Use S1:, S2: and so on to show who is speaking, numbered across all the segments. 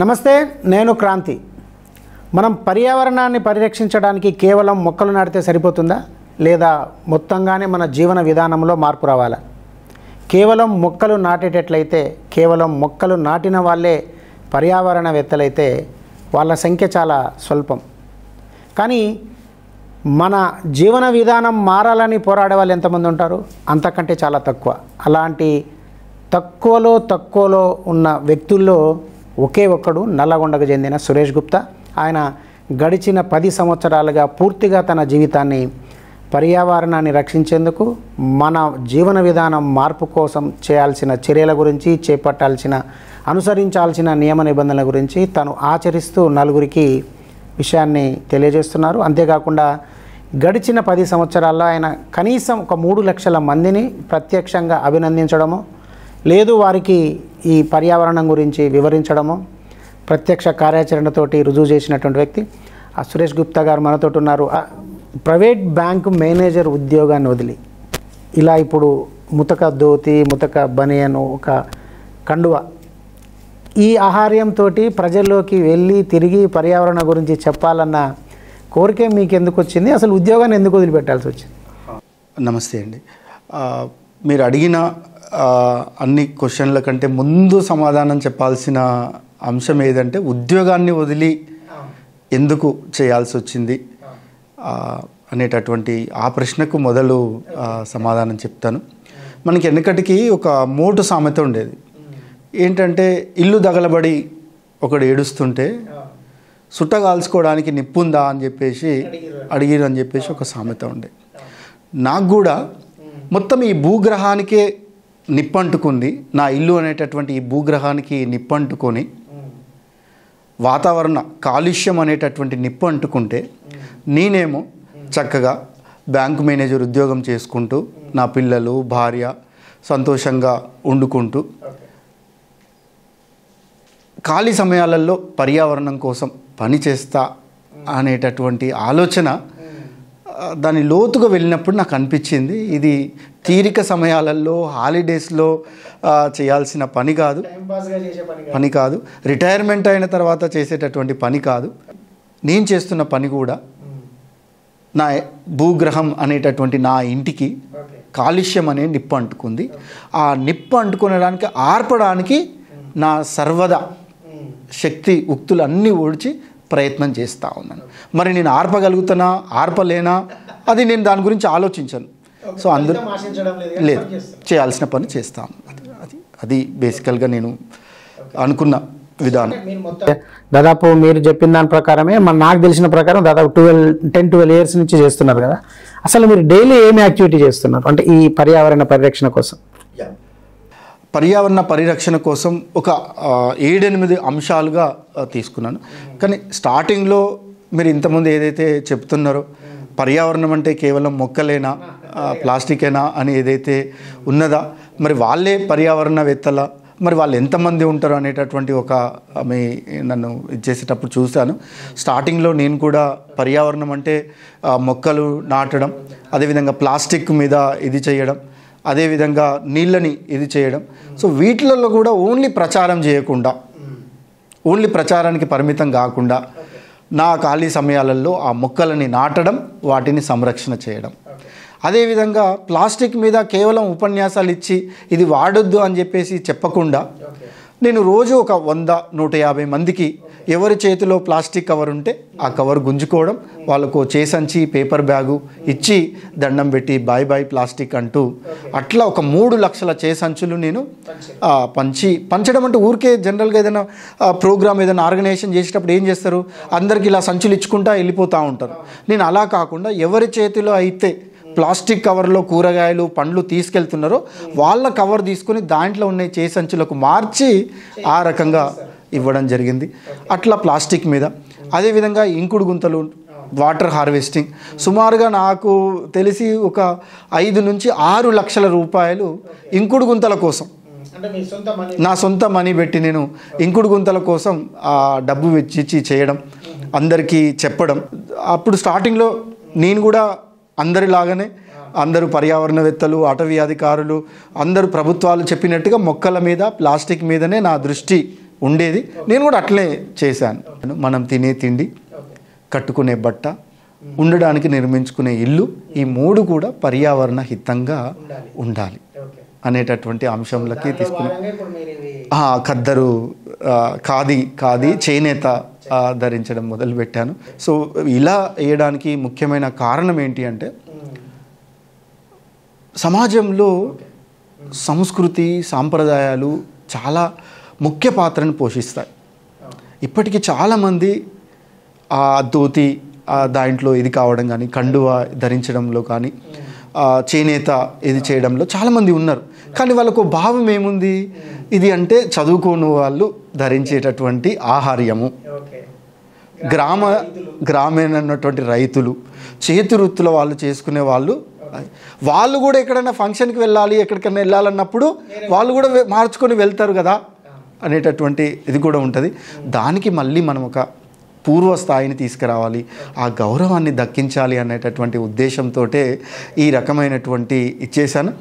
S1: నమస్తే, నేను క్రాంతి. మనం పర్యావరణాన్ని పరిరక్షించడానికి కేవలం మొక్కలు నాటితే సరిపోతుందా, లేదా మొత్తంగానే మన జీవన విధానంలో మార్పు రావాలా? కేవలం మొక్కలు నాటేటట్లయితే, కేవలం మొక్కలు నాటిన వాళ్ళే పర్యావరణవేత్తలైతే వాళ్ళ సంఖ్య చాలా స్వల్పం. కానీ మన జీవన విధానం మారాలని పోరాడే వాళ్ళు ఎంతమంది ఉంటారు? అంతకంటే చాలా తక్కువ. అలాంటి తక్కువలో ఉన్న వ్యక్తుల్లో ఒకే ఒక్కడు నల్లగొండకు చెందిన సురేష్ గుప్తా. ఆయన గడిచిన 10 సంవత్సరాలుగా పూర్తిగా తన జీవితాన్ని పర్యావరణాన్ని రక్షించేందుకు, మన జీవన విధానం మార్పు కోసం చేయాల్సిన చర్యల గురించి, అనుసరించాల్సిన నియమ నిబంధనల గురించి తను ఆచరిస్తూ నలుగురికి విషయాన్ని తెలియజేస్తున్నారు. అంతేకాకుండా గడిచిన 10 సంవత్సరాల్లో ఆయన కనీసం ఒక 3 లక్షల మందిని ప్రత్యక్షంగా అభినందించడము, లేదు వారికి ఈ పర్యావరణం గురించి వివరించడము ప్రత్యక్ష కార్యాచరణతోటి రుజువు చేసినటువంటి వ్యక్తి సురేష్ గుప్తా గారు మనతో ఉన్నారు. ప్రైవేట్ బ్యాంకు మేనేజర్ ఉద్యోగాన్ని వదిలి ఇలా ఇప్పుడు ముతక ధోతి, ముతక బనియను, ఒక కండువ, ఈ ఆహార్యంతో ప్రజల్లోకి వెళ్ళి తిరిగి పర్యావరణ గురించి చెప్పాలన్న కోరిక మీకు ఎందుకు వచ్చింది? అసలు ఉద్యోగాన్ని ఎందుకు వదిలిపెట్టాల్సి వచ్చింది?
S2: నమస్తే అండి. మీరు అడిగిన అన్ని క్వశ్చన్ల కంటే ముందు సమాధానం చెప్పాల్సిన అంశం ఏదంటే, ఉద్యోగాన్ని వదిలి ఎందుకు చేయాల్సి వచ్చింది అనేటటువంటి ఆ ప్రశ్నకు మొదలు సమాధానం చెప్తాను. మనకి వెనకటికి ఒక మోటు సామెత ఉండేది. ఏంటంటే, ఇల్లు దగలబడి ఒకడు ఏడుస్తుంటే సుట్టగాల్చుకోవడానికి నిప్పుందా అని చెప్పేసి అడిగిరు అని చెప్పేసి ఒక సామెత ఉండే. నాకు కూడా మొత్తం ఈ భూగ్రహానికే నిప్పంటుకుంది, నా ఇల్లు అనేటటువంటి ఈ భూగ్రహానికి నిప్పంటుకొని వాతావరణ కాలుష్యం అనేటటువంటి నిప్పు అంటుకుంటే, నేనేమో చక్కగా బ్యాంకు మేనేజర్ ఉద్యోగం చేసుకుంటూ నా పిల్లలు, భార్య సంతోషంగా వండుకుంటూ ఖాళీ సమయాలలో పర్యావరణం కోసం పని చేస్తా అనేటటువంటి ఆలోచన, దాని లోతుగా వెళ్ళినప్పుడు నాకు అనిపించింది, ఇది తీరిక సమయాలలో హాలిడేస్లో చేయాల్సిన పని కాదు, రిటైర్మెంట్ అయిన తర్వాత చేసేటటువంటి పని కాదు. నేను చేస్తున్న పని కూడా నా భూగ్రహం అనేటటువంటి నా ఇంటికి కాలుష్యం అనే నిప్పు అంటుకుంది. ఆ నిప్పు అంటుకునడానికి, ఆర్పడానికి నా సర్వదా శక్తి ఉక్తులు అన్నీ ఓడ్చి ప్రయత్నం చేస్తూ ఉన్నాను. మరి నేను ఆర్పగలుగుతానా, ఆర్పలేనా, అది నేను దాని గురించి ఆలోచించాను. సో అందరూ లేదు, చేయాల్సిన పని చేస్తాను. అది బేసికల్గా నేను అనుకున్న విధానం.
S1: దాదాపు మీరు చెప్పిన దాని ప్రకారమే, నాకు తెలిసిన ప్రకారం దాదాపు 10-12 ఇయర్స్ నుంచి చేస్తున్నారు కదా. అసలు మీరు డైలీ ఏమి యాక్టివిటీ చేస్తున్నారు అంటే ఈ పర్యావరణ పరిరక్షణ కోసం?
S2: పర్యావరణ పరిరక్షణ కోసం ఒక 7-8 అంశాలుగా తీసుకున్నాను. కానీ స్టార్టింగ్లో మీరు ఇంతకుముందు ఏదైతే చెప్తున్నారో, పర్యావరణం అంటే కేవలం మొక్కలేనా, ప్లాస్టికేనా అని ఏదైతే ఉన్నదా, మరి వాళ్ళే పర్యావరణవేత్తల, మరి వాళ్ళు ఎంతమంది ఉంటారు అనేటటువంటి ఒక నన్ను చేసేటప్పుడు చూశాను. స్టార్టింగ్లో నేను కూడా పర్యావరణం అంటే మొక్కలు నాటడం, అదేవిధంగా ప్లాస్టిక్ మీద ఇది చేయడం, అదేవిధంగా నీళ్ళని ఇది చేయడం. సో వీటిలలో కూడా ఓన్లీ ప్రచారం చేయకుండా, ఓన్లీ ప్రచారానికి పరిమితం కాకుండా నా ఖాళీ సమయాలలో ఆ మొక్కలని నాటడం, వాటిని సంరక్షణ చేయడం. అదేవిధంగా ప్లాస్టిక్ మీద కేవలం ఉపన్యాసాలు ఇచ్చి ఇది వాడొద్దు అని చెప్పేసి చెప్పకుండా, నేను రోజు ఒక 100-150 మందికి ఎవరి చేతిలో ప్లాస్టిక్ కవర్ ఉంటే ఆ కవర్ గుంజుకోవడం, వాళ్ళకు చేసంచి పేపర్ బ్యాగు ఇచ్చి దండం పెట్టి బాయ్ బాయ్ ప్లాస్టిక్ అంటూ, అట్లా ఒక 3 లక్షల చేసంచులు నేను పంచడం. అంటే ఊరికే జనరల్గా ఏదైనా ప్రోగ్రామ్, ఏదైనా ఆర్గనైజేషన్ చేసేటప్పుడు ఏం చేస్తారు, అందరికి ఇలా సంచులు ఇచ్చుకుంటా వెళ్ళిపోతూ ఉంటారు. నేను అలా కాకుండా ఎవరి చేతిలో అయితే ప్లాస్టిక్ కవర్లో కూరగాయలు, పండ్లు తీసుకెళ్తున్నారో వాళ్ళ కవర్ తీసుకొని దాంట్లో ఉన్న చేసంచులకు మార్చి ఆ రకంగా ఇవ్వడం జరిగింది. అట్లా ప్లాస్టిక్ మీద. అదేవిధంగా ఇంకుడు గుంతలు, వాటర్ హార్వెస్టింగ్, సుమారుగా నాకు తెలిసి ఒక 5-6 లక్షల రూపాయలు ఇంకుడు గుంతల కోసం, నా సొంత మనీ పెట్టి నేను ఇంకుడు గుంతల కోసం డబ్బు వెచ్చించి చేయడం, అందరికీ చెప్పడం. అప్పుడు స్టార్టింగ్లో నేను కూడా అందరిలాగానే, అందరూ పర్యావరణవేత్తలు, అటవీ అధికారులు, అందరూ ప్రభుత్వాలు చెప్పినట్టుగా మొక్కల మీద, ప్లాస్టిక్ మీదనే నా దృష్టి ఉండేది. నేను కూడా అట్లే చేశాను. మనం తినే తిండి, కట్టుకునే బట్ట, ఉండడానికి నిర్మించుకునే ఇల్లు, ఈ 3 కూడా పర్యావరణ హితంగా ఉండాలి అనేటటువంటి అంశంలోకి తీసుకున్నాం. ఖద్దరు, ఖాదీ చేనేత ధరించడం మొదలుపెట్టాను. సో ఇలా వేయడానికి ముఖ్యమైన కారణం ఏంటి అంటే, సమాజంలో సంస్కృతి సాంప్రదాయాలు చాలా ముఖ్య పాత్రను పోషిస్తాయి. ఇప్పటికీ చాలామంది ఆ ధోతి దాంట్లో ఇది కావడం కానీ, కండువా ధరించడంలో కానీ, చేనేత ఇది చేయడంలో చాలామంది ఉన్నారు. కానీ వాళ్ళకు భావం ఏముంది, ఇది అంటే చదువుకోని వాళ్ళు ధరించేటటువంటి ఆహార్యము, గ్రామీణటువంటి రైతులు, చేతి వృత్తుల వాళ్ళు చేసుకునే వాళ్ళు కూడా ఎక్కడైనా ఫంక్షన్కి వెళ్ళాలి, ఎక్కడికైనా వెళ్ళాలన్నప్పుడు వాళ్ళు కూడా మార్చుకొని వెళ్తారు కదా అనేటటువంటి ఇది కూడా ఉంటుంది. దానికి మళ్ళీ మనం ఒక పూర్వ స్థాయిని తీసుకురావాలి, ఆ గౌరవాన్ని దక్కించాలి అనేటటువంటి ఉద్దేశంతో ఈ రకమైనటువంటి ఇచ్చేసాను.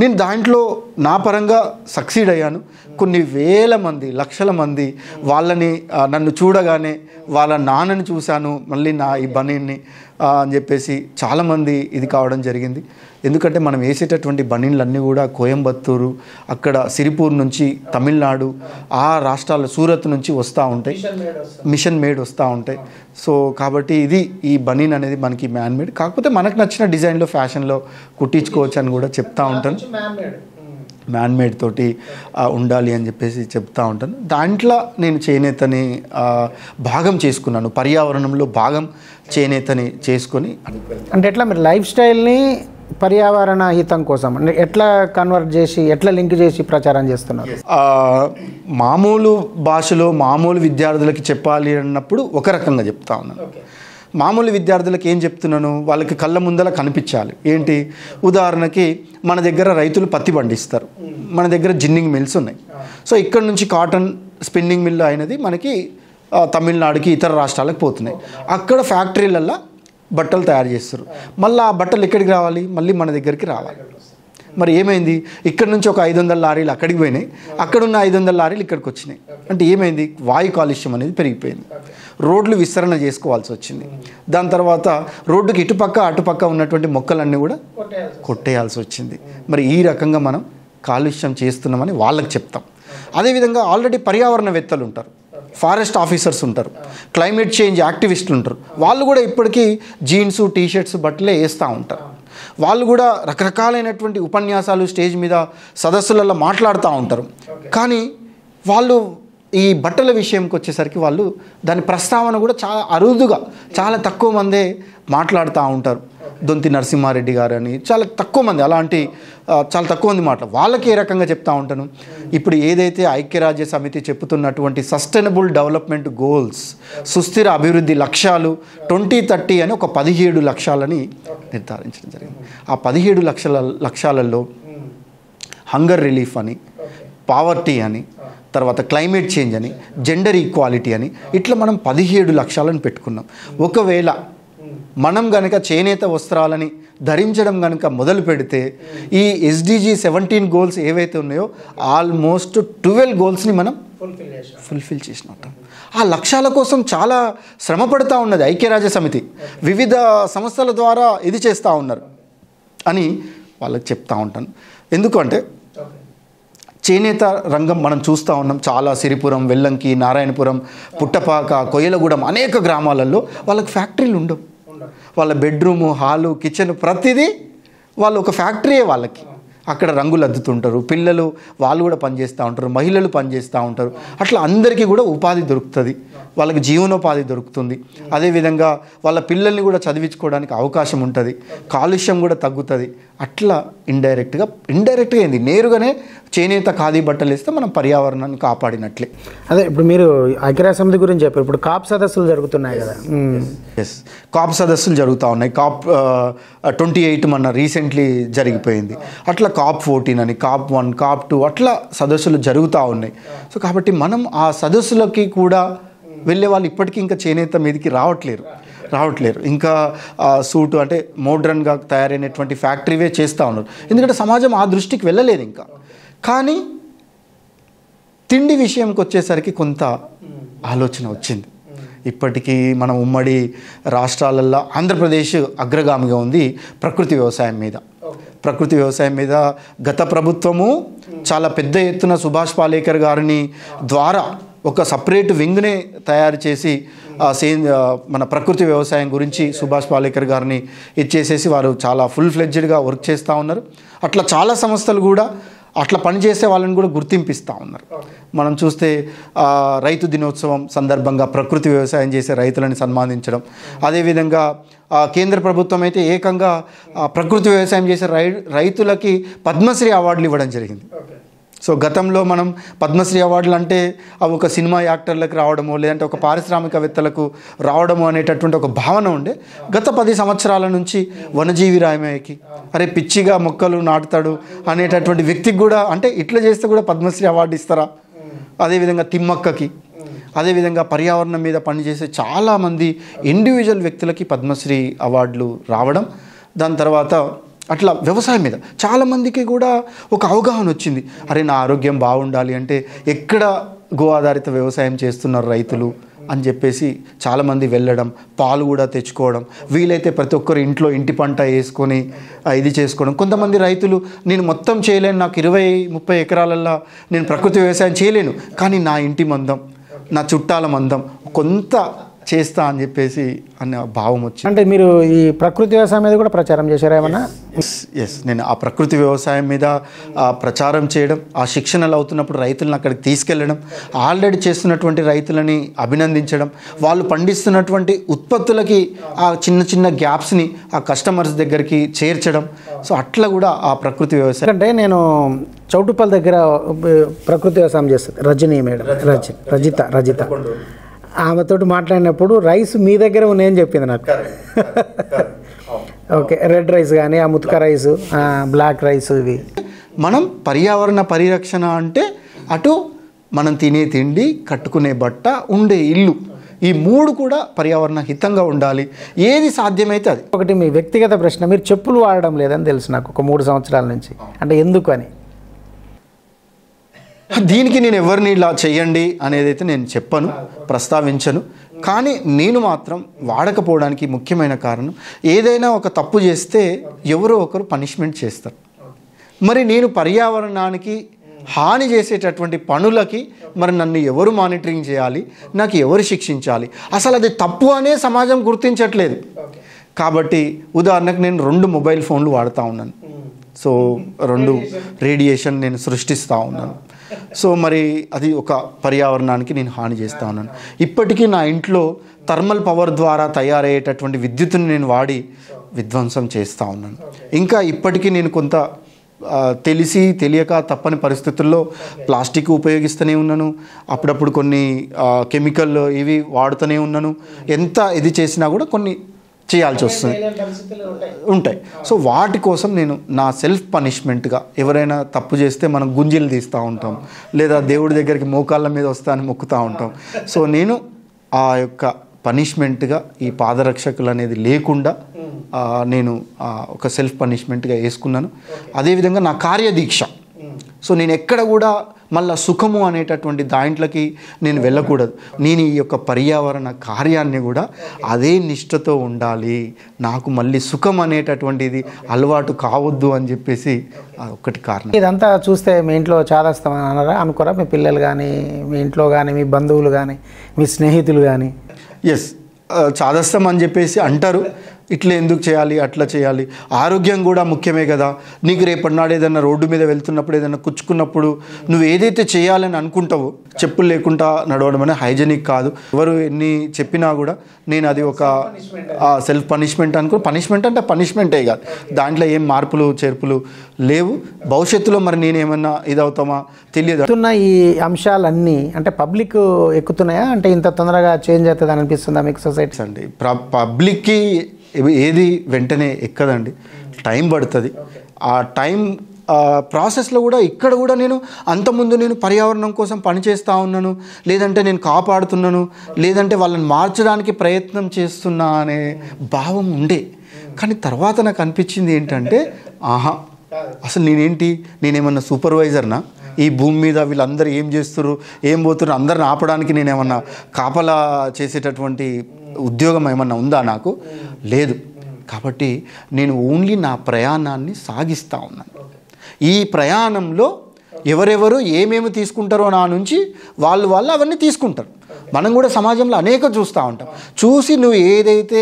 S2: నేను దాంట్లో నా పరంగా సక్సీడ్ అయ్యాను. కొన్ని వేల మంది, లక్షల మంది వాళ్ళని నన్ను చూడగానే వాళ్ళ నాన్నని చూశాను, మళ్ళీ నా ఈ బనీన్ని అని చెప్పేసి చాలామంది ఇది కావడం జరిగింది. ఎందుకంటే మనం వేసేటటువంటి బనీన్లన్నీ కూడా కోయంబత్తూరు, అక్కడ సిరిపూర్ నుంచి తమిళనాడు, ఆ రాష్ట్రాల సూరత్ నుంచి వస్తూ ఉంటాయి, మిషన్ మేడ్ వస్తూ ఉంటాయి. సో కాబట్టి ఈ బనీన్ అనేది మనకి మ్యాన్ మేడ్, కాకపోతే మనకు నచ్చిన డిజైన్లో ఫ్యాషన్లో కుట్టించుకోవచ్చు అని కూడా చెప్తా ఉంటాను. మ్యాన్ మేడ్ తోటి ఉండాలి అని చెప్పేసి చెప్తా ఉంటాను. దాంట్లో నేను చేనేతని భాగం చేసుకున్నాను, పర్యావరణంలో భాగం చేనేతని చేసుకొని.
S1: అంటే ఎట్లా మీరు లైఫ్ స్టైల్ని పర్యావరణ హితం కోసం ఎట్లా కన్వర్ట్ చేసి, ఎట్లా లింక్ చేసి ప్రచారం చేస్తున్నారు?
S2: మామూలు భాషలో మామూలు విద్యార్థులకి చెప్పాలి అన్నప్పుడు ఒక రకంగా చెప్తా ఉన్నాను. మామూలు విద్యార్థులకు ఏం చెప్తున్నాను, వాళ్ళకి కళ్ళ ముందర కనిపించాలి. ఏంటి, ఉదాహరణకి మన దగ్గర రైతులు పత్తి పండిస్తారు, మన దగ్గర జిన్నింగ్ మిల్స్ ఉన్నాయి. సో ఇక్కడ నుంచి కాటన్ స్పిన్నింగ్ మిల్ అయినది మనకి తమిళనాడుకి, ఇతర రాష్ట్రాలకు పోతున్నాయి. అక్కడ ఫ్యాక్టరీలల్లో బట్టలు తయారు చేస్తారు. మళ్ళీ ఆ బట్టలు ఎక్కడికి రావాలి, మళ్ళీ మన దగ్గరికి రావాలి. మరి ఏమైంది, ఇక్కడ నుంచి ఒక 500 లారీలు అక్కడికి పోయినాయి, అక్కడున్న 500 లారీలు ఇక్కడికి వచ్చినాయి. అంటే ఏమైంది, వాయు కాలుష్యం అనేది పెరిగిపోయింది, రోడ్లు విస్తరణ చేసుకోవాల్సి వచ్చింది. దాని తర్వాత రోడ్డుకి ఇటుపక్క అటుపక్క ఉన్నటువంటి మొక్కలన్నీ కూడా కొట్టేయాల్సి వచ్చింది. మరి ఈ రకంగా మనం కాలుష్యం చేస్తున్నామని వాళ్ళకి చెప్తాం. అదేవిధంగా ఆల్రెడీ పర్యావరణవేత్తలు ఉంటారు, ఫారెస్ట్ ఆఫీసర్స్ ఉంటారు, క్లైమేట్ చేంజ్ యాక్టివిస్టులు ఉంటారు. వాళ్ళు కూడా ఇప్పటికీ జీన్స్, టీషర్ట్స్, బట్టలే వేస్తూ ఉంటారు. వాళ్ళు కూడా రకరకాలైనటువంటి ఉపన్యాసాలు స్టేజ్ మీద సదస్సులలో మాట్లాడుతూ ఉంటారు. కానీ వాళ్ళు ఈ బట్టల విషయంకి వచ్చేసరికి వాళ్ళు దాని ప్రస్తావన కూడా చాలా అరుదుగా, చాలా తక్కువ మందే మాట్లాడుతూ ఉంటారు. దొంతి నరసింహారెడ్డి గారు అని చాలా తక్కువ మంది, అలాంటి చాలా తక్కువ మంది వాళ్ళకి ఏ రకంగా చెప్తా ఉంటాను, ఇప్పుడు ఏదైతే ఐక్యరాజ్య సమితి చెప్తున్నటువంటి సస్టైనబుల్ డెవలప్మెంట్ గోల్స్, సుస్థిర అభివృద్ధి లక్ష్యాలు 2030 అని ఒక 17 లక్ష్యాలని నిర్ధారించడం జరిగింది. ఆ 17 లక్ష్యాలలో హంగర్ రిలీఫ్ అని, పావర్టీ అని, తర్వాత క్లైమేట్ చేంజ్ అని, జెండర్ ఈక్వాలిటీ అని, ఇట్లా మనం 17 లక్ష్యాలను పెట్టుకున్నాం. ఒకవేళ మనం గనక చేనేత వస్త్రాలని ధరించడం కనుక మొదలు పెడితే ఈ SDG 17 గోల్స్ ఏవైతే ఉన్నాయో ఆల్మోస్ట్ 12 గోల్స్ని మనం ఫుల్ఫిల్ చేసినట్టు. ఆ లక్ష్యాల కోసం చాలా శ్రమ పడుతూ ఉన్నది ఐక్యరాజ్య సమితి, వివిధ సంస్థల ద్వారా ఇది చేస్తూ ఉన్నారు అని వాళ్ళకి చెప్తా ఉంటాను. ఎందుకంటే చేనేత రంగం మనం చూస్తూ ఉన్నాం, చాలా సిరిపురం, వెల్లంకి, నారాయణపురం, పుట్టపాక, కొయ్యలగూడెం అనేక గ్రామాలలో వాళ్ళకి ఫ్యాక్టరీలు ఉండవు. వాళ్ళ బెడ్రూము, హాలు, కిచెన్ ప్రతిదీ వాళ్ళు ఒక ఫ్యాక్టరీయే వాళ్ళకి. అక్కడ రంగులు అద్దుతుంటారు, పిల్లలు వాళ్ళు కూడా పనిచేస్తూ ఉంటారు, మహిళలు పనిచేస్తూ ఉంటారు. అట్లా అందరికీ కూడా ఉపాధి దొరుకుతుంది, వాళ్ళకి జీవనోపాధి దొరుకుతుంది. అదేవిధంగా వాళ్ళ పిల్లల్ని కూడా చదివించుకోవడానికి అవకాశం ఉంటుంది, కాలుష్యం కూడా తగ్గుతుంది. అట్లా ఇండైరెక్ట్గా ఏంది, నేరుగానే చేనేత ఖాదీ బట్టలు వేస్తే మనం పర్యావరణాన్ని కాపాడినట్లే.
S1: అదే ఇప్పుడు మీరు ఐక్యరాజ్య సమితి గురించి చెప్పారు, ఇప్పుడు కాప్ సదస్సులు జరుగుతున్నాయి కదా.
S2: ఎస్, కాప్ సదస్సులు జరుగుతూ ఉన్నాయి. కాప్ 28 మన రీసెంట్లీ జరిగిపోయింది. అట్లా కాప్ 14 అని, కాప్ 1, కాప్ 2 అట్లా సదస్సులు జరుగుతూ ఉన్నాయి. సో కాబట్టి మనం ఆ సదస్సులకి కూడా వెళ్ళే వాళ్ళు ఇప్పటికీ ఇంకా చేనేత మీదకి రావట్లేరు. ఇంకా సూటు అంటే మోడ్రన్గా తయారైనటువంటి ఫ్యాక్టరీవే చేస్తూ ఉన్నారు. ఎందుకంటే సమాజం ఆ దృష్టికి వెళ్ళలేదు ఇంకా. కానీ తిండి విషయంకి వచ్చేసరికి కొంత ఆలోచన వచ్చింది. ఇప్పటికీ మన ఉమ్మడి రాష్ట్రాలలో ఆంధ్రప్రదేశ్ అగ్రగామిగా ఉంది ప్రకృతి వ్యవసాయం మీద. ప్రకృతి వ్యవసాయం మీద గత ప్రభుత్వము చాలా పెద్ద ఎత్తున సుభాష్ పాలేకర్ గారిని ద్వారా ఒక సపరేట్ వింగ్నే తయారు చేసి మన ప్రకృతి వ్యవసాయం గురించి సుభాష్ పాలేకర్ గారిని ఇచ్చేసేసి వారు చాలా ఫుల్ ఫ్లెడ్జ్డ్గా వర్క్ చేస్తూ ఉన్నారు. అట్లా చాలా సంస్థలు కూడా అట్లా పనిచేసే వాళ్ళని కూడా గుర్తింపిస్తూ ఉన్నారు. మనం చూస్తే రైతు దినోత్సవం సందర్భంగా ప్రకృతి వ్యవసాయం చేసే రైతులని సన్మానించడం, అదేవిధంగా కేంద్ర ప్రభుత్వం అయితే ఏకంగా ప్రకృతి వ్యవసాయం చేసే రైతులకి పద్మశ్రీ అవార్డులు ఇవ్వడం జరిగింది. సో గతంలో మనం పద్మశ్రీ అవార్డులు అంటే అవి ఒక సినిమా యాక్టర్లకు రావడమో లేదంటే ఒక పారిశ్రామికవేత్తలకు రావడము అనేటటువంటి ఒక భావన ఉండే. గత 10 సంవత్సరాల నుంచి వనజీవి రామయ్యకి అరే పిచ్చిగా మొక్కలు నాటుతాడు అనేటటువంటి వ్యక్తికి కూడా అంటే ఇట్లా చేస్తే కూడా పద్మశ్రీ అవార్డు ఇస్తారా, అదేవిధంగా తిమ్మక్కకి, అదేవిధంగా పర్యావరణం మీద పనిచేసే చాలామంది ఇండివిజువల్ వ్యక్తులకి పద్మశ్రీ అవార్డులు రావడం, దాని తర్వాత అట్లా వ్యవసాయం మీద చాలామందికి కూడా ఒక అవగాహన వచ్చింది. అరే నా ఆరోగ్యం బాగుండాలి అంటే ఎక్కడ గో ఆధారిత వ్యవసాయం చేస్తున్నారు రైతులు అని చెప్పేసి చాలామంది వెళ్ళడం, పాలు కూడా తెచ్చుకోవడం, వీలైతే ప్రతి ఒక్కరు ఇంట్లో ఇంటి పంట వేసుకొని ఇది చేసుకోవడం. కొంతమంది రైతులు నేను మొత్తం చేయలేను, నాకు 20-30 ఎకరాలల్లో నేను ప్రకృతి వ్యవసాయం చేయలేను, కానీ నా ఇంటి మందం, నా చుట్టాల మందం కొంత చేస్తా అని చెప్పేసి అనే భావం వచ్చింది.
S1: అంటే మీరు ఈ ప్రకృతి వ్యవసాయం మీద కూడా ప్రచారం చేశారా ఏమన్నా?
S2: ఎస్, నేను ఆ ప్రకృతి వ్యవసాయం మీద ప్రచారం చేయడం, ఆ శిక్షణలు అవుతున్నప్పుడు రైతులను అక్కడికి తీసుకెళ్ళడం, ఆల్రెడీ చేస్తున్నటువంటి రైతులని అభినందించడం, వాళ్ళు పండిస్తున్నటువంటి ఉత్పత్తులకి ఆ చిన్న చిన్న గ్యాప్స్ని ఆ కస్టమర్స్ దగ్గరికి చేర్చడం. సో అట్లా కూడా ఆ ప్రకృతి వ్యవసాయం
S1: అంటే నేను చౌటుపల్లి దగ్గర ప్రకృతి వ్యవసాయం చేస్తుంది రజనీ మేడం, రజిత ఆమెతోటి మాట్లాడినప్పుడు రైస్ మీ దగ్గర ఉన్నాయని చెప్పింది నాకు. ఓకే, రెడ్ రైస్ కానీ ఆ ముతక రైసు, బ్లాక్ రైస్, ఇవి
S2: మనం పర్యావరణ పరిరక్షణ అంటే అటు మనం తినే తిండి, కట్టుకునే బట్ట, ఉండే ఇల్లు, ఈ 3 కూడా పర్యావరణ హితంగా ఉండాలి. ఏది సాధ్యమైతే అది.
S1: ఒకటి మీ వ్యక్తిగత ప్రశ్న, మీరు చెప్పులు వాడడం లేదని తెలుసు నాకు ఒక 3 సంవత్సరాల నుంచి, అంటే ఎందుకు అని?
S2: దీనికి నేను ఎవరిని ఇలా చెయ్యండి అనేదైతే నేను చెప్పను, ప్రస్తావించను. కానీ నేను మాత్రం వాడకపోవడానికి ముఖ్యమైన కారణం, ఏదైనా ఒక తప్పు చేస్తే ఎవరో ఒకరు పనిష్మెంట్ చేస్తారు. మరి నేను పర్యావరణానికి హాని చేసేటటువంటి పనులకి మరి నన్ను ఎవరు మానిటరింగ్ చేయాలి, నాకు ఎవరు శిక్షించాలి? అసలు అది తప్పు అనే సమాజం గుర్తించట్లేదు. కాబట్టి ఉదాహరణకు నేను 2 మొబైల్ ఫోన్లు వాడుతూ ఉన్నాను. సో 2 రేడియేషన్ నేను సృష్టిస్తూ ఉన్నాను. సో మరి అది ఒక పర్యావరణానికి నేను హాని చేస్తూ ఉన్నాను. ఇప్పటికీ నా ఇంట్లో థర్మల్ పవర్ ద్వారా తయారయ్యేటటువంటి విద్యుత్తుని నేను వాడి విధ్వంసం చేస్తూ ఉన్నాను. ఇంకా ఇప్పటికీ నేను కొంత తెలిసి తెలియక తప్పని పరిస్థితుల్లో ప్లాస్టిక్ ఉపయోగిస్తూనే ఉన్నాను. అప్పుడప్పుడు కొన్ని కెమికల్ ఇవి వాడుతూనే ఉన్నాను. ఎంత ఇది చేసినా కూడా కొన్ని చేయాల్సి వస్తుంది, ఉంటాయి. సో వాటి కోసం నేను నా సెల్ఫ్ పనిష్మెంట్గా, ఎవరైనా తప్పు చేస్తే మనం గుంజీలు తీస్తూ ఉంటాం, లేదా దేవుడి దగ్గరికి మోకాళ్ళ మీద వస్తా అని మొక్కుతూ ఉంటాం. సో నేను ఆ యొక్క పనిష్మెంట్గా ఈ పాదరక్షకులు అనేది లేకుండా నేను ఒక సెల్ఫ్ పనిష్మెంట్గా వేసుకున్నాను. అదేవిధంగా నా కార్యదీక్ష, సో నేను ఎక్కడ కూడా మళ్ళీ సుఖము అనేటటువంటి దాంట్లోకి నేను వెళ్ళకూడదు. నేను ఈ యొక్క పర్యావరణ కార్యాన్ని కూడా అదే నిష్ఠతో ఉండాలి, నాకు మళ్ళీ సుఖం అనేటటువంటిది అలవాటు కావద్దు అని చెప్పేసి ఒకటి కారణం.
S1: ఇదంతా చూస్తే మీ ఇంట్లో చాదస్తామని అన్నారా, అనుకోరా? మీ పిల్లలు కానీ, మీ ఇంట్లో కానీ, మీ బంధువులు కానీ, మీ స్నేహితులు కానీ?
S2: ఎస్, చాదస్తం అని చెప్పేసి అంటారు. ఇట్లా ఎందుకు చేయాలి, అట్లా చేయాలి, ఆరోగ్యం కూడా ముఖ్యమే కదా. నీకు రేపటి నాడు ఏదైనా రోడ్డు మీద వెళ్తున్నప్పుడు ఏదైనా కుచ్చుకున్నప్పుడు నువ్వు ఏదైతే చేయాలని అనుకుంటావో, చెప్పులు లేకుండా నడవడం అనేది హైజెనిక్ కాదు. ఎవరు ఎన్ని చెప్పినా కూడా నేను అది ఒక సెల్ఫ్ పనిష్మెంట్ అనుకో. పనిష్మెంట్ అంటే పనిష్మెంటే కాదు, దాంట్లో ఏం మార్పులు చేర్పులు లేవు. భవిష్యత్తులో మరి నేనేమన్నా ఇదవుతామా తెలియదు.
S1: ఈ అంశాలన్నీ అంటే పబ్లిక్ ఎక్కుతున్నాయా, అంటే ఇంత తొందరగా చేంజ్ అవుతుంది అని అనిపిస్తుందా మీకు సొసైటీ?
S2: అండి, పబ్లిక్కి ఏది వెంటనే ఎక్కదండి, టైం పడుతుంది. ఆ టైం ప్రాసెస్లో కూడా ఇక్కడ కూడా నేను అంతకుముందు నేను పర్యావరణం కోసం పనిచేస్తూ ఉన్నాను, లేదంటే నేను కాపాడుతున్నాను, లేదంటే వాళ్ళని మార్చడానికి ప్రయత్నం చేస్తున్నా అనే భావం ఉండే. కానీ తర్వాత నాకు అనిపించింది ఏంటంటే, అసలు నేనేమన్నా సూపర్వైజర్నా, ఈ భూమి మీద వీళ్ళందరూ ఏం చేస్తున్నారు, ఏం పోతున్నారు, అందరిని ఆపడానికి నేను ఏమన్నా కాపలా చేసేటటువంటి ఉద్యోగం ఏమన్నా ఉందా నాకు? లేదు. కాబట్టి నేను ఓన్లీ నా ప్రయాణాన్ని సాగిస్తూ ఉన్నాను. ఈ ప్రయాణంలో ఎవరెవరు ఏమేమి తీసుకుంటారో నా నుంచి వాళ్ళు అవన్నీ తీసుకుంటారు. మనం కూడా సమాజంలో అనేక చూస్తూ ఉంటాం. చూసి నువ్వు ఏదైతే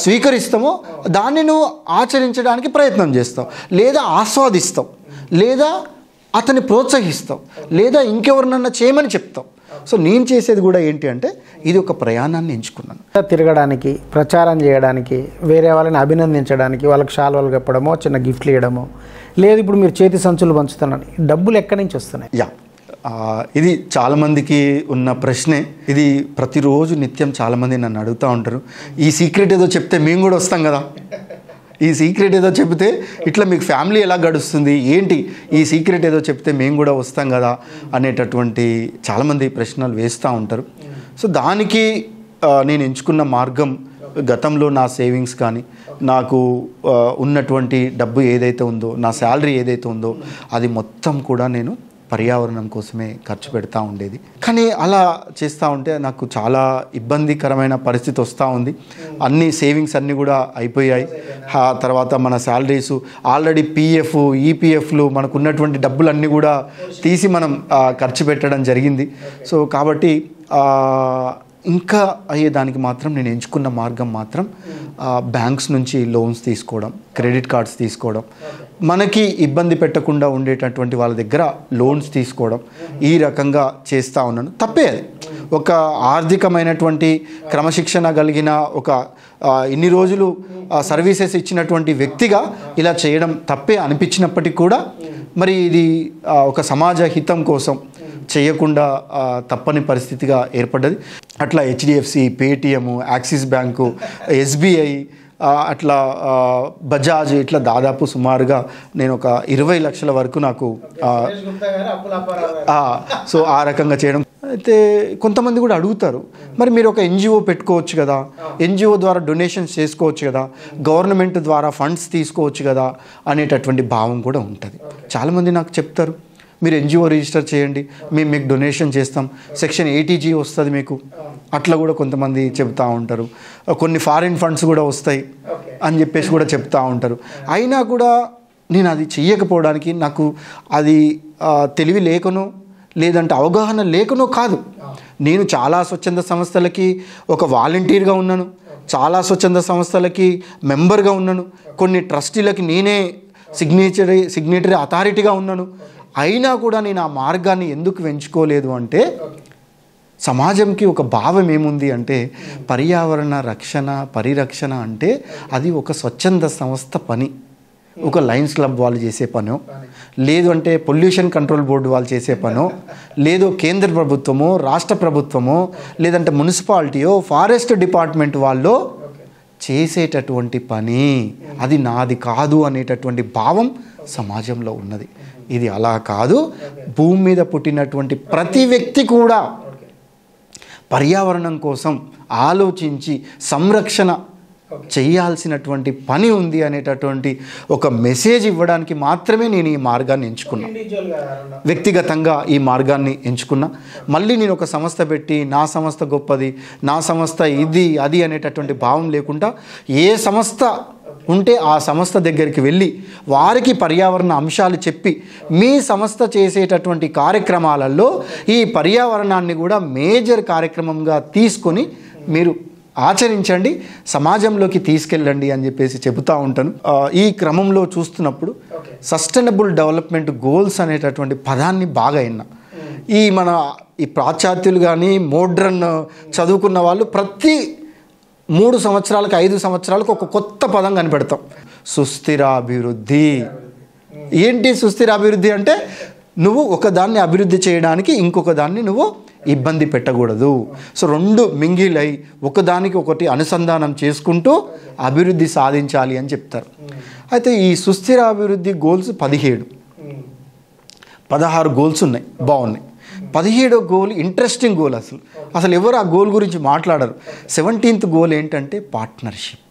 S2: స్వీకరిస్తామో దాన్ని నువ్వు ఆచరించడానికి ప్రయత్నం చేస్తావు, లేదా ఆస్వాదిస్తావు, లేదా అతన్ని ప్రోత్సహిస్తావు, లేదా ఇంకెవరినన్నా చేయమని చెప్తావు. సో నేను చేసేది కూడా ఏంటి అంటే ఇది ఒక ప్రయాణాన్ని ఎంచుకున్నాను.
S1: తిరగడానికి, ప్రచారం చేయడానికి, వేరే వాళ్ళని అభినందించడానికి, వాళ్ళకి శాలువాలు కప్పడమో చిన్న గిఫ్ట్లు ఇవ్వడమో, లేదు ఇప్పుడు మీరు చేతి సంచులు పంచుతున్నారు, డబ్బులు ఎక్కడి నుంచి వస్తున్నాయి?
S2: ఇది చాలామందికి ఉన్న ప్రశ్నే. ఇది ప్రతిరోజు నిత్యం చాలామంది నన్ను అడుగుతూ ఉంటారు. ఈ సీక్రెట్ ఏదో చెప్తే మేము కూడా వస్తాం కదా, ఈ సీక్రెట్ ఏదో చెప్తే ఇట్లా మీకు ఫ్యామిలీ ఎలా గడుస్తుంది ఏంటి, ఈ సీక్రెట్ ఏదో చెప్తే మేము కూడా వస్తాం కదా అనేటటువంటి చాలామంది ప్రశ్నలు వేస్తూ ఉంటారు. సో దానికి నేను ఎంచుకున్న మార్గం, గతంలో నా సేవింగ్స్ కానీ, నాకు ఉన్నటువంటి డబ్బు ఏదైతే ఉందో, నా శాలరీ ఏదైతే ఉందో అది మొత్తం కూడా నేను పర్యావరణం కోసమే ఖర్చు పెడతా ఉండేది. కానీ అలా చేస్తూ ఉంటే నాకు చాలా ఇబ్బందికరమైన పరిస్థితి వస్తూ ఉంది. అన్ని సేవింగ్స్ అన్నీ కూడా అయిపోయాయి. ఆ తర్వాత మన శాలరీసు ఆల్రెడీ పిఎఫ్, ఈపీఎఫ్లు, మనకు ఉన్నటువంటి డబ్బులన్నీ కూడా తీసి మనం ఖర్చు పెట్టడం జరిగింది. సో కాబట్టి ఇంకా అయ్యేదానికి మాత్రం నేను ఎంచుకున్న మార్గం మాత్రం బ్యాంక్స్ నుంచి లోన్స్ తీసుకోవడం, క్రెడిట్ కార్డ్స్ తీసుకోవడం, మనకి ఇబ్బంది పెట్టకుండా ఉండేటటువంటి వాళ్ళ దగ్గర లోన్స్ తీసుకోవడం, ఈ రకంగా చేస్తూ ఉన్నాను. తప్పే అది. ఒక ఆర్థికమైనటువంటి క్రమశిక్షణ కలిగిన ఒక ఇన్ని రోజులు సర్వీసెస్ ఇచ్చినటువంటి వ్యక్తిగా ఇలా చేయడం తప్పే అనిపించినప్పటికీ కూడా మరి ఇది ఒక సమాజ హితం కోసం చేయకుండా తప్పని పరిస్థితిగా ఏర్పడ్డది. అట్లా HDFC, Paytm, axis bank, SBI, అట్లా బజాజ్, ఇట్లా దాదాపు సుమారుగా నేను ఒక 20 లక్షల వరకు నాకు సో ఆ రకంగా చేయడం. అయితే కొంతమంది కూడా అడుగుతారు, మరి మీరు ఒక ఎన్జిఓ పెట్టుకోవచ్చు కదా, ఎన్జిఓ ద్వారా డొనేషన్స్ చేసుకోవచ్చు కదా, గవర్నమెంట్ ద్వారా ఫండ్స్ తీసుకోవచ్చు కదా అనేటటువంటి భావం కూడా ఉంటుంది. చాలామంది నాకు చెప్తారు, మీరు ఎన్జిఓ రిజిస్టర్ చేయండి, మేము మీకు డొనేషన్ చేస్తాం, సెక్షన్ 80G వస్తుంది మీకు, అట్లా కూడా కొంతమంది చెప్తూ ఉంటారు. కొన్ని ఫారిన్ ఫండ్స్ కూడా వస్తాయి అని చెప్పేసి కూడా చెప్తూ ఉంటారు. అయినా కూడా నేను అది చెయ్యకపోవడానికి నాకు అది తెలివి లేకనో లేదంటే అవగాహన లేకనో కాదు. నేను చాలా స్వచ్ఛంద సంస్థలకి ఒక వాలంటీర్గా ఉన్నాను, చాలా స్వచ్ఛంద సంస్థలకి మెంబర్గా ఉన్నాను, కొన్ని ట్రస్టీలకి నేనే సిగ్నేటరీ అథారిటీగా ఉన్నాను. అయినా కూడా నేను ఆ మార్గాన్ని ఎందుకు ఎంచుకోలేదు అంటే, సమాజంకి ఒక భావం ఏముంది అంటే పర్యావరణ రక్షణ, పరిరక్షణ అంటే అది ఒక స్వచ్ఛంద సంస్థ పని, ఒక లయన్స్ క్లబ్ వాళ్ళు చేసే పనో, లేదు అంటే పొల్యూషన్ కంట్రోల్ బోర్డు వాళ్ళు చేసే పనో, లేదు కేంద్ర ప్రభుత్వమో రాష్ట్ర ప్రభుత్వమో లేదంటే మున్సిపాలిటీయో ఫారెస్ట్ డిపార్ట్మెంట్ వాళ్ళు చేసేటటువంటి పని, అది నాది కాదు అనేటటువంటి భావం సమాజంలో ఉన్నది. ఇది అలా కాదు. భూమి మీద పుట్టినటువంటి ప్రతి వ్యక్తి కూడా పర్యావరణం కోసం ఆలోచించి సంరక్షణ చేయాల్సినటువంటి పని ఉంది అనేటటువంటి ఒక మెసేజ్ ఇవ్వడానికి మాత్రమే నేను ఈ మార్గాన్ని ఎంచుకున్నా. వ్యక్తిగతంగా ఈ మార్గాన్ని ఎంచుకున్నా. మళ్ళీ నేను ఒక సంస్థ పెట్టి నా సంస్థ గొప్పది, నా సంస్థ ఇది అది అనేటటువంటి భావం లేకుండా ఏ సంస్థ ఉంటే ఆ సంస్థ దగ్గరికి వెళ్ళి వారికి పర్యావరణ అంశాలు చెప్పి మీ సంస్థ చేసేటటువంటి కార్యక్రమాలలో ఈ పర్యావరణాన్ని కూడా మేజర్ కార్యక్రమంగా తీసుకొని మీరు ఆచరించండి, సమాజంలోకి తీసుకెళ్ళండి అని చెప్పేసి చెబుతూ ఉంటాను. ఈ క్రమంలో చూస్తున్నప్పుడు సస్టైనబుల్ డెవలప్మెంట్ గోల్స్ అనేటటువంటి పదాన్ని బాగా విన్నా. ఈ పాశ్చాత్యులు కానీ మోడ్రన్ చదువుకున్న వాళ్ళు ప్రతి 3 సంవత్సరాలకు 5 సంవత్సరాలకు ఒక కొత్త పదం కనిపెడతాం. సుస్థిరాభివృద్ధి. ఏంటి సుస్థిరాభివృద్ధి అంటే, నువ్వు ఒకదాన్ని అభివృద్ధి చేయడానికి ఇంకొక దాన్ని నువ్వు ఇబ్బంది పెట్టకూడదు. సో 2 మింగిలై ఒకదానికి ఒకటి అనుసంధానం చేసుకుంటూ అభివృద్ధి సాధించాలి అని చెప్తారు. అయితే ఈ సుస్థిరాభివృద్ధి గోల్స్ 16 గోల్స్ ఉన్నాయి, బాగున్నాయి. 17వ గోల్ ఇంట్రెస్టింగ్ గోల్. అసలు ఎవరు ఆ గోల్ గురించి మాట్లాడరు. 17th గోల్ ఏంటంటే పార్ట్నర్షిప్.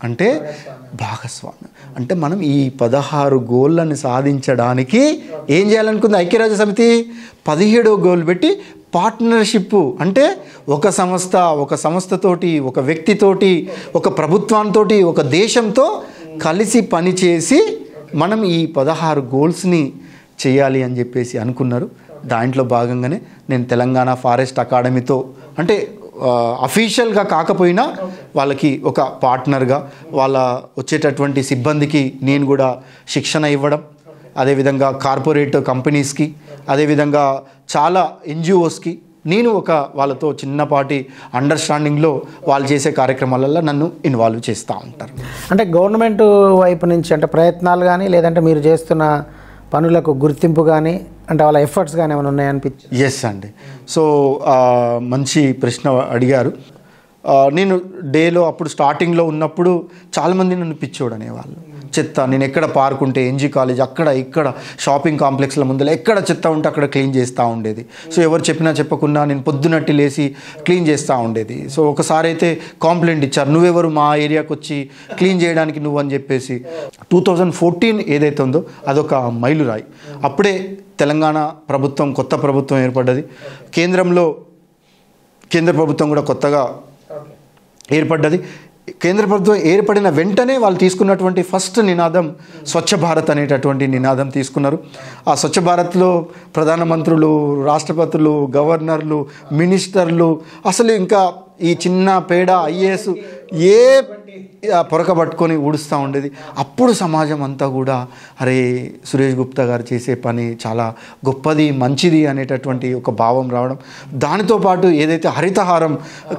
S2: అంటే భాగస్వామ్యం. అంటే మనం ఈ 16 గోళ్ళని సాధించడానికి ఏం చేయాలనుకుంది ఐక్యరాజ్య సమితి? 17వ గోల్ పెట్టి పార్ట్నర్షిప్, అంటే ఒక సంస్థతోటి, ఒక వ్యక్తితోటి, ఒక ప్రభుత్వంతో, ఒక దేశంతో కలిసి పనిచేసి మనం ఈ 16 గోల్స్ని చేయాలి అని చెప్పేసి అనుకున్నారు. దాంట్లో భాగంగానే నేను తెలంగాణ ఫారెస్ట్ అకాడమీతో, అంటే అఫీషియల్గా కాకపోయినా వాళ్ళకి ఒక పార్ట్నర్గా, వాళ్ళ వచ్చేటటువంటి సిబ్బందికి నేను కూడా శిక్షణ ఇవ్వడం, అదేవిధంగా కార్పొరేట్ కంపెనీస్కి, అదేవిధంగా చాలా ఎన్జిఓస్కి నేను వాళ్ళతో చిన్నపాటి అండర్స్టాండింగ్లో వాళ్ళు చేసే కార్యక్రమాలలో నన్ను ఇన్వాల్వ్ చేస్తూ ఉంటారు.
S1: అంటే గవర్నమెంట్ వైపు నుంచి అంటే ప్రయత్నాలు కానీ, లేదంటే మీరు చేస్తున్న పనులకు గుర్తింపు కానీ, అంటే వాళ్ళ ఎఫర్ట్స్ కానీ ఏమైనా ఉన్నాయనిపించి?
S2: ఎస్ అండి. సో మంచి ప్రశ్న అడిగారు. నేను డేలో అప్పుడు స్టార్టింగ్లో ఉన్నప్పుడు చాలామంది నన్ను పిచ్చోడు అనేవాళ్ళు. చెత్త నేను ఎక్కడ పార్క్ ఉంటే ఎన్జీ కాలేజ్ అక్కడ ఇక్కడ షాపింగ్ కాంప్లెక్స్ల ముందర ఎక్కడ చెత్త ఉంటే అక్కడ క్లీన్ చేస్తూ ఉండేది. సో ఎవరు చెప్పినా చెప్పకుండా నేను పొద్దునట్టి లేసి క్లీన్ చేస్తూ ఉండేది. సో ఒకసారి అయితే కాంప్లైంట్ ఇచ్చారు, నువ్వెవరు మా ఏరియాకి వచ్చి క్లీన్ చేయడానికి నువ్వు అని చెప్పేసి. 2014 ఏదైతే ఉందో అదొక మైలురాయి. అప్పుడే తెలంగాణ ప్రభుత్వం, కొత్త ప్రభుత్వం ఏర్పడ్డది. కేంద్ర ప్రభుత్వం కూడా కొత్తగా ఏర్పడ్డది. కేంద్ర ప్రభుత్వం ఏర్పడిన వెంటనే వాళ్ళు తీసుకున్నటువంటి ఫస్ట్ నినాదం స్వచ్ఛ భారత్ అనేటటువంటి నినాదం తీసుకున్నారు. ఆ స్వచ్ఛ భారత్లో ప్రధానమంత్రులు, రాష్ట్రపతులు, గవర్నర్లు, మినిస్టర్లు, అసలు ఇంకా ఈ చిన్న పేడ ఐఏఎస్ ఏ పొరక పట్టుకొని ఊడుస్తూ ఉండేది. అప్పుడు సమాజం అంతా కూడా అరే సురేష్ గుప్తా గారు చేసే పని చాలా గొప్పది, మంచిది అనేటటువంటి ఒక భావం రావడం. దానితో పాటు ఏదైతే హరితహారం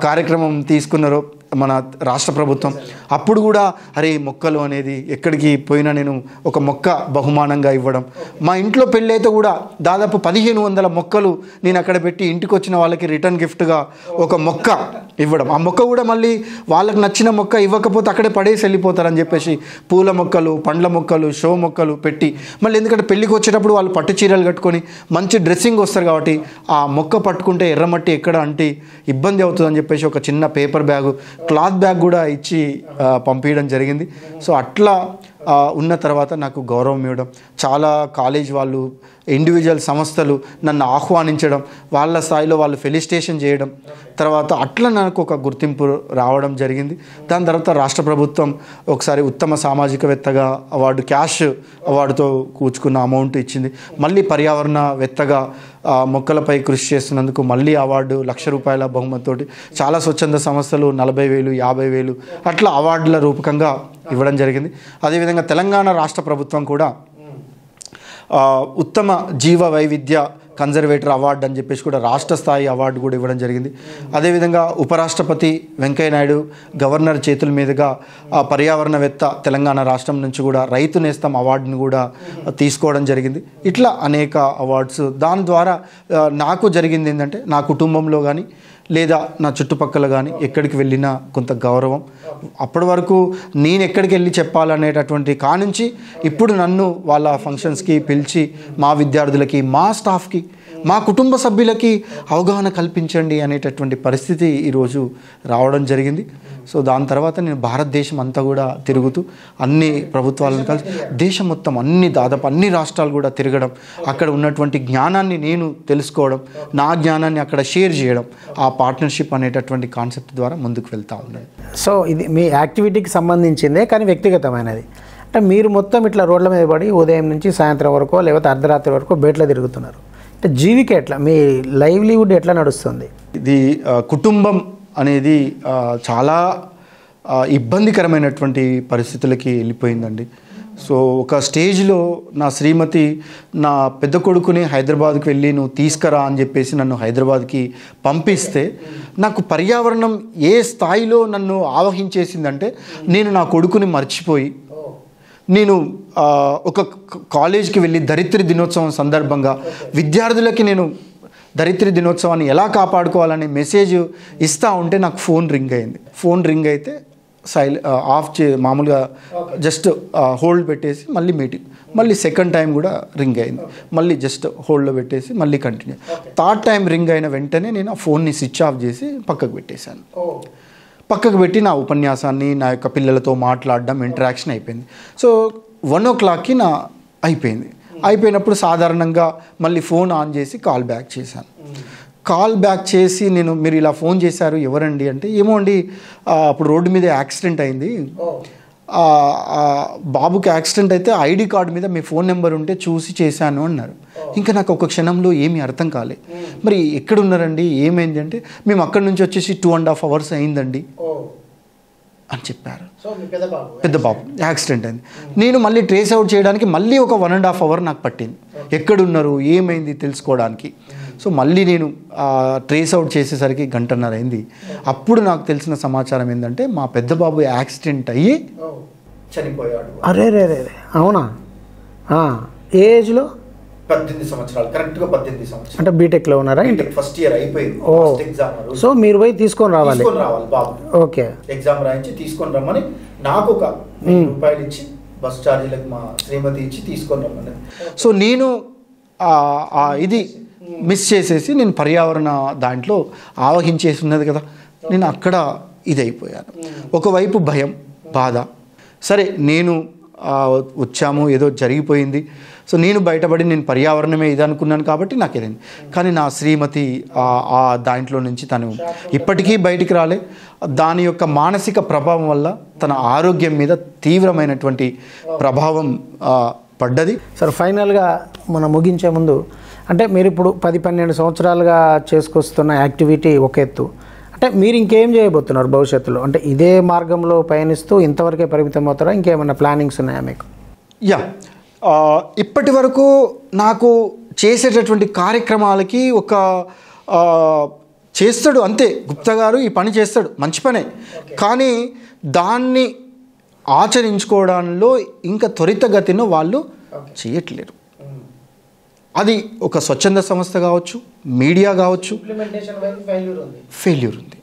S2: కార్యక్రమం తీసుకున్నారో మన రాష్ట్ర ప్రభుత్వం, అప్పుడు కూడా అరే మొక్కలు అనేది ఎక్కడికి పోయినా నేను ఒక మొక్క బహుమానంగా ఇవ్వడం. మా ఇంట్లో పెళ్ళి అయితే కూడా దాదాపు 1500 మొక్కలు నేను అక్కడ పెట్టి ఇంటికి వచ్చిన వాళ్ళకి రిటర్న్ గిఫ్ట్గా ఒక మొక్క ఇవ్వడం. ఆ మొక్క కూడా మళ్ళీ వాళ్ళకి నచ్చిన మొక్క ఇవ్వకపోతే అక్కడే పడేసి వెళ్ళిపోతారని చెప్పేసి పూల మొక్కలు, పండ్ల మొక్కలు, షో మొక్కలు పెట్టి, మళ్ళీ ఎందుకంటే పెళ్ళికి వచ్చేటప్పుడు వాళ్ళు పట్టు చీరలు కట్టుకొని మంచి డ్రెస్సింగ్ వస్తారు కాబట్టి ఆ మొక్క పట్టుకుంటే ఎర్రమట్టి ఎక్కడ అంటే ఇబ్బంది అవుతుందని చెప్పేసి ఒక చిన్న పేపర్ బ్యాగు, క్లాత్ బ్యాగ్ కూడా ఇచ్చి పంపించడం జరిగింది. సో అట్లా ఉన్న తర్వాత నాకు గౌరవం ఇవ్వడం, చాలా కాలేజ్ వాళ్ళు, ఇండివిజువల్ సంస్థలు నన్ను ఆహ్వానించడం, వాళ్ళ స్థాయిలో వాళ్ళు ఫెలిసిటేషన్ చేయడం, తర్వాత అట్లా నాకు ఒక గుర్తింపు రావడం జరిగింది. దాని తర్వాత రాష్ట్ర ప్రభుత్వం ఒకసారి ఉత్తమ సామాజికవేత్తగా అవార్డు, క్యాష్ అవార్డుతో కూర్చుకున్న అమౌంట్ ఇచ్చింది. మళ్ళీ పర్యావరణవేత్తగా మొక్కలపై కృషి చేస్తున్నందుకు మళ్ళీ అవార్డు ₹1,00,000 బహుమతితోటి, చాలా స్వచ్ఛంద సంస్థలు 40,000, 50,000 అట్లా అవార్డుల రూపకంగా ఇవ్వడం జరిగింది. అదేవిధంగా తెలంగాణ రాష్ట్ర ప్రభుత్వం కూడా ఉత్తమ జీవ వైవిధ్య కన్జర్వేటర్ అవార్డు అని చెప్పేసి కూడా రాష్ట్ర స్థాయి అవార్డు కూడా ఇవ్వడం జరిగింది. అదేవిధంగా ఉపరాష్ట్రపతి వెంకయ్య నాయుడు గవర్నర్ చేతుల మీదుగా పర్యావరణవేత్త తెలంగాణ రాష్ట్రం నుంచి కూడా రైతు నేస్తం అవార్డుని కూడా తీసుకోవడం జరిగింది. ఇట్లా అనేక అవార్డ్స్. దాని ద్వారా నాకు జరిగింది ఏంటంటే నా కుటుంబంలో కానీ లేదా నా చుట్టుపక్కల కానీ ఎక్కడికి వెళ్ళినా కొంత గౌరవం. అప్పటి వరకు నేను ఎక్కడికి వెళ్ళి చెప్పాలనేటటువంటి కానుంచి ఇప్పుడు నన్ను వాళ్ళ ఫంక్షన్స్కి పిలిచి మా విద్యార్థులకి, మా స్టాఫ్కి, మా కుటుంబ సభ్యులకి అవగాహన కల్పించండి అనేటటువంటి పరిస్థితి ఈరోజు రావడం జరిగింది. సో దాని తర్వాత నేను భారతదేశం అంతా కూడా తిరుగుతూ అన్ని ప్రభుత్వాలను కలిసి దేశం మొత్తం దాదాపు అన్ని రాష్ట్రాలు కూడా తిరగడం, అక్కడ ఉన్నటువంటి జ్ఞానాన్ని నేను తెలుసుకోవడం, నా జ్ఞానాన్ని అక్కడ షేర్ చేయడం, ఆ పార్ట్నర్షిప్ అనేటటువంటి కాన్సెప్ట్ ద్వారా ముందుకు వెళ్తూ ఉన్నాను.
S1: సో ఇది మీ యాక్టివిటీకి సంబంధించిందే కానీ వ్యక్తిగతమైనది. అంటే మీరు మొత్తం ఇట్లా రోడ్ల మీద పడి ఉదయం నుంచి సాయంత్రం వరకు లేకపోతే అర్ధరాత్రి వరకు బయటలో తిరుగుతున్నారు. అంటే జీవిక ఎట్లా, మీ లైవ్లీవుడ్ ఎట్లా నడుస్తుంది?
S2: ఇది కుటుంబం అనేది చాలా ఇబ్బందికరమైనటువంటి పరిస్థితులకి వెళ్ళిపోయిందండి. సో ఒక స్టేజ్లో నా శ్రీమతి నా పెద్ద కొడుకుని హైదరాబాద్కి వెళ్ళి నువ్వు తీసుకురా అని చెప్పేసి నన్ను హైదరాబాద్కి పంపిస్తే నాకు పర్యావరణం ఏ స్థాయిలో నన్ను ఆవహించేసిందంటే నేను నా కొడుకుని మర్చిపోయి నేను ఒక కాలేజ్కి వెళ్ళి ధరిత్రి దినోత్సవం సందర్భంగా విద్యార్థులకి నేను ధరిత్రి దినోత్సవాన్ని ఎలా కాపాడుకోవాలనే మెసేజ్ ఇస్తూ ఉంటే నాకు ఫోన్ రింగ్ అయింది. ఫోన్ రింగ్ అయితే మామూలుగా జస్ట్ హోల్డ్ పెట్టేసి మళ్ళీ మీటింగ్, మళ్ళీ సెకండ్ టైం కూడా రింగ్ అయింది, మళ్ళీ జస్ట్ హోల్డ్లో పెట్టేసి మళ్ళీ కంటిన్యూ. థర్డ్ టైం రింగ్ అయిన వెంటనే నేను ఆ ఫోన్ని స్విచ్ ఆఫ్ చేసి పక్కకు పెట్టేశాను. పక్కకు పెట్టి నా ఉపన్యాసాన్ని నా యొక్క పిల్లలతో మాట్లాడడం ఇంటరాక్షన్ అయిపోయింది. సో 1 నా అయిపోయినప్పుడు సాధారణంగా మళ్ళీ ఫోన్ ఆన్ చేసి కాల్ బ్యాక్ చేశాను. కాల్ బ్యాక్ చేసి మీరు ఇలా ఫోన్ చేశారు ఎవరండి అంటే, ఏమో అండి అప్పుడు రోడ్డు మీద యాక్సిడెంట్ అయింది, బాబుకి యాక్సిడెంట్ అయితే ఐడి కార్డు మీద మీ ఫోన్ నెంబర్ ఉంటే చూసి చేశాను అన్నారు. ఇంకా నాకు ఒక క్షణంలో ఏమీ అర్థం కాలే. మరి ఎక్కడున్నారండి, ఏమైంది అంటే, మేము అక్కడి నుంచి వచ్చేసి 2.5 hours అయిందండి అని చెప్పారు. పెద్ద బాబు యాక్సిడెంట్ అయింది. నేను మళ్ళీ ట్రేస్ అవుట్ చేయడానికి మళ్ళీ ఒక 1.5 hour నాకు పట్టింది, ఎక్కడున్నారు ఏమైంది తెలుసుకోవడానికి. సో మళ్ళీ నేను ట్రేస్ అవుట్ చేసేసరికి 1.5 గంట అయింది. అప్పుడు నాకు తెలిసిన సమాచారం ఏంటంటే, మా పెద్ద బాబు యాక్సిడెంట్ అయ్యి చనిపోయాడు.
S1: అరే రే రే, అవునా? ఏ ఏజ్లో?
S2: 18 సంవత్సరాలు, కరెక్ట్గా 18 సంవత్సరాలు.
S1: అంటే బీటెక్లో ఉన్నారా?
S2: ఫస్ట్ ఇయర్ అయిపోయింది.
S1: సో మీరు పోయి తీసుకొని రావాలి
S2: బాబు. ఓకే, ఎగ్జామ్ రాయించి తీసుకొని రమ్మని నాకు ఒక రూపాయలు ఇచ్చి బస్ ఛార్జీలకు మా శ్రీమతి ఇచ్చి తీసుకొని రమ్మని. సో నేను ఇది మిస్ చేసేసి నేను పర్యావరణ దాంట్లో ఆవహించేసి ఉన్నది కదా, నేను అక్కడ ఇదైపోయాను. ఒకవైపు భయం, బాధ. సరే నేను వచ్చాము, ఏదో జరిగిపోయింది, సో నేను బయటపడి నేను పర్యావరణమే ఇది అనుకున్నాను కాబట్టి నాకు ఏదైంది. కానీ నా శ్రీమతి దాంట్లో నుంచి తను ఇప్పటికీ బయటికి రాలే. దాని యొక్క మానసిక ప్రభావం వల్ల తన ఆరోగ్యం మీద తీవ్రమైనటువంటి ప్రభావం పడ్డది.
S1: సార్ ఫైనల్గా మనం ముగించే ముందు, అంటే మీరు ఇప్పుడు 10-12 సంవత్సరాలుగా చేసుకొస్తున్న యాక్టివిటీ ఒక ఎత్తు, అంటే మీరు ఇంకేం చేయబోతున్నారు భవిష్యత్తులో? అంటే ఇదే మార్గంలో పయనిస్తూ ఇంతవరకే పరిమితం అవుతారా, ఇంకేమైనా ప్లానింగ్స్ ఉన్నాయా మీకు?
S2: యా, ఇప్పటి వరకు నాకు చేసేటటువంటి కార్యక్రమాలకి ఒక చేస్తాడు అంతే, గుప్తా గారు ఈ పని చేస్తాడు, మంచి పనే, కానీ దాన్ని ఆచరించుకోవడంలో ఇంకా త్వరితగతిన వాళ్ళు చేయట్లేరు. అది ఒక స్వచ్ఛంద సంస్థ కావచ్చు, మీడియా కావచ్చు, ఫెయిల్యూర్ ఉంది.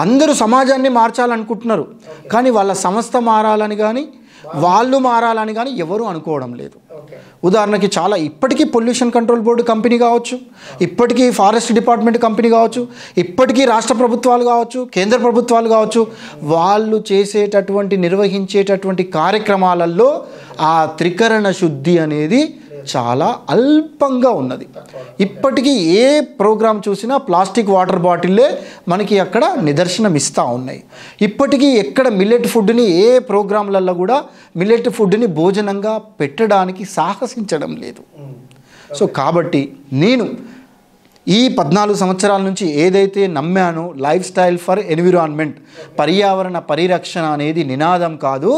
S2: అందరూ సమాజాన్ని మార్చాలనుకుంటున్నారు, కానీ వాళ్ళ సంస్థ మారాలని కానీ వాళ్ళు మారాలని కానీ ఎవరు అనుకోవడం లేదు. ఉదాహరణకి చాలా ఇప్పటికీ పొల్యూషన్ కంట్రోల్ బోర్డు కంపెనీ కావచ్చు, ఇప్పటికీ ఫారెస్ట్ డిపార్ట్మెంట్ కంపెనీ కావచ్చు, ఇప్పటికీ రాష్ట్ర ప్రభుత్వాలు కావచ్చు, కేంద్ర ప్రభుత్వాలు కావచ్చు, వాళ్ళు చేసేటటువంటి నిర్వహించేటటువంటి కార్యక్రమాలలో ఆ త్రికరణ శుద్ధి అనేది చాలా అల్పంగా ఉన్నది. ఇప్పటికీ ఏ ప్రోగ్రాం చూసినా ప్లాస్టిక్ వాటర్ బాటిల్లే మనకి అక్కడ నిదర్శనం ఇస్తూ ఉన్నాయి. ఇప్పటికీ ఎక్కడ మిల్లెట్ ఫుడ్ని, ఏ ప్రోగ్రాంలలో కూడా మిల్లెట్ ఫుడ్ని భోజనంగా పెట్టడానికి సాహసించడం లేదు. సో కాబట్టి నేను ఈ 14 సంవత్సరాల నుంచి ఏదైతే నమ్మానో, లైఫ్ స్టైల్ ఫర్ ఎన్విరాన్మెంట్, పర్యావరణ పరిరక్షణ అనేది నినాదం కాదు,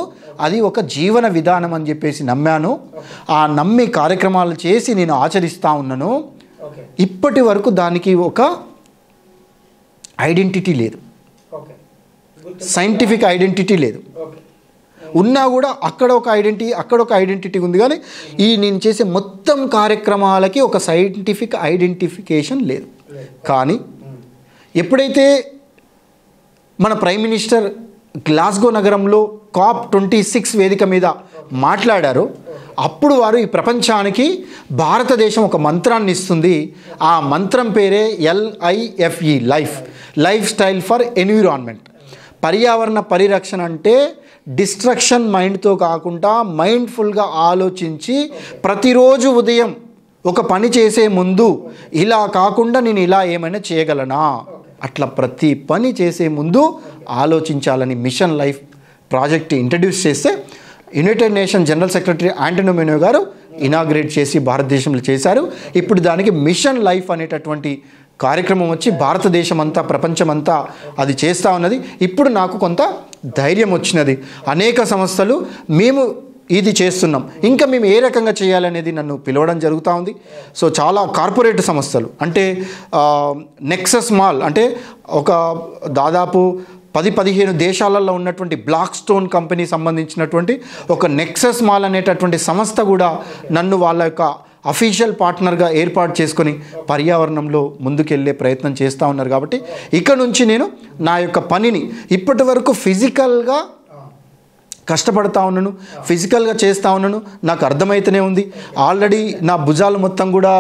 S2: అది ఒక జీవన విధానం అని చెప్పేసి నమ్మాను. ఆ నమ్మి కార్యక్రమాలు చేసి నేను ఆచరిస్తూ ఉన్నాను. ఇప్పటి వరకు దానికి ఒక ఐడెంటిటీ లేదు, సైంటిఫిక్ ఐడెంటిటీ లేదు. ఉన్నా కూడా అక్కడ ఒక ఐడెంటిటీ ఉంది, కానీ నేను చేసే మొత్తం కార్యక్రమాలకి ఒక సైంటిఫిక్ ఐడెంటిఫికేషన్ లేదు. కానీ ఎప్పుడైతే మన ప్రైమ్ మినిస్టర్ గ్లాస్గో నగరంలో COP26 వేదిక మీద మాట్లాడారో, అప్పుడు వారు ఈ ప్రపంచానికి భారతదేశం ఒక మంత్రాన్ని ఇస్తుంది. ఆ మంత్రం పేరే LIFE, life style for environment. పర్యావరణ పరిరక్షణ అంటే డిస్ట్రక్షన్ మైండ్తో కాకుండా మైండ్ఫుల్గా ఆలోచించి ప్రతిరోజు ఉదయం ఒక పని చేసే ముందు ఇలా కాకుండా నేను ఇలా ఏమైనా చేయగలనా, అట్లా ప్రతి పని చేసే ముందు ఆలోచించాలని మిషన్ లైఫ్ ప్రాజెక్ట్ ఇంట్రడ్యూస్ చేస్తే United Nation general secretary Antonio మెనో గారు ఇనాగ్రేట్ చేసి భారతదేశంలో చేశారు. ఇప్పుడు దానికి మిషన్ లైఫ్ అనేటటువంటి కార్యక్రమం వచ్చి భారతదేశం అంతా, ప్రపంచమంతా అది చేస్తూ ఉన్నది. ఇప్పుడు నాకు కొంత ధైర్యం వచ్చినది. అనేక సంస్థలు మేము ఇది చేస్తున్నాం, ఇంకా మేము ఏ రకంగా చేయాలనేది నన్ను పిలవడం జరుగుతూ ఉంది. సో చాలా కార్పొరేట్ సంస్థలు, అంటే నెక్సస్ మాల్, అంటే ఒక దాదాపు 10-15 దేశాలలో ఉన్నటువంటి బ్లాక్ స్టోన్ కంపెనీ సంబంధించినటువంటి ఒక నెక్సస్ మాల్ అనేటటువంటి సంస్థ కూడా నన్ను వాళ్ళ యొక్క అఫీషియల్ పార్ట్నర్గా ఏర్పాటు చేసుకొని పర్యావరణంలో ముందుకెళ్ళే ప్రయత్నం చేస్తూ ఉన్నారు. కాబట్టి ఇక నుంచి నేను నా యొక్క పనిని ఇప్పటి వరకు ఫిజికల్గా కష్టపడతా ఉన్నాను, ఫిజికల్గా చేస్తూ ఉన్నాను, నాకు అర్థమైతేనే ఉంది. ఆల్రెడీ నా భుజాలు మొత్తం కూడా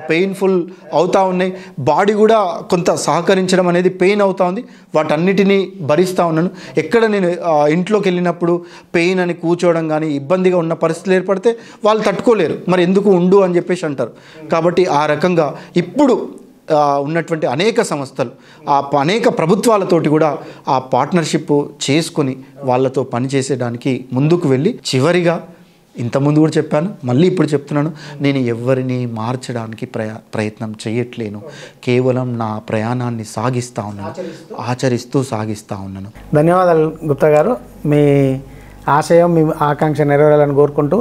S2: పెయిన్ఫుల్ అవుతూ ఉన్నాయి, బాడీ కూడా కొంత సహకరించడం అనేది పెయిన్ అవుతూ ఉంది. వాటన్నిటినీ భరిస్తూ ఉన్నాను. ఎక్కడ నేను ఇంట్లోకి వెళ్ళినప్పుడు పెయిన్ అని కూర్చోవడం కానీ ఇబ్బందిగా ఉన్న పరిస్థితులు ఏర్పడితే వాళ్ళు తట్టుకోలేరు, మరి ఎందుకు ఉండు అని చెప్పేసి అంటారు. కాబట్టి ఆ రకంగా ఇప్పుడు ఉన్నటువంటి అనేక సంస్థలు, అనేక ప్రభుత్వాలతోటి కూడా ఆ పార్ట్నర్షిప్ చేసుకొని వాళ్ళతో పనిచేసేదానికి ముందుకు వెళ్ళి చివరిగా ఇంతకుముందు కూడా చెప్పాను, మళ్ళీ ఇప్పుడు చెప్తున్నాను, నేను ఎవరిని మార్చడానికి ప్రయత్నం చేయట్లేను. కేవలం నా ప్రయాణాన్ని సాగిస్తూ ఉన్నాను, ఆచరిస్తూ సాగిస్తూ ఉన్నాను.
S1: ధన్యవాదాలు గుప్తా గారు. మీ ఆశయం, మీ ఆకాంక్ష నెరవేరాలని కోరుకుంటూ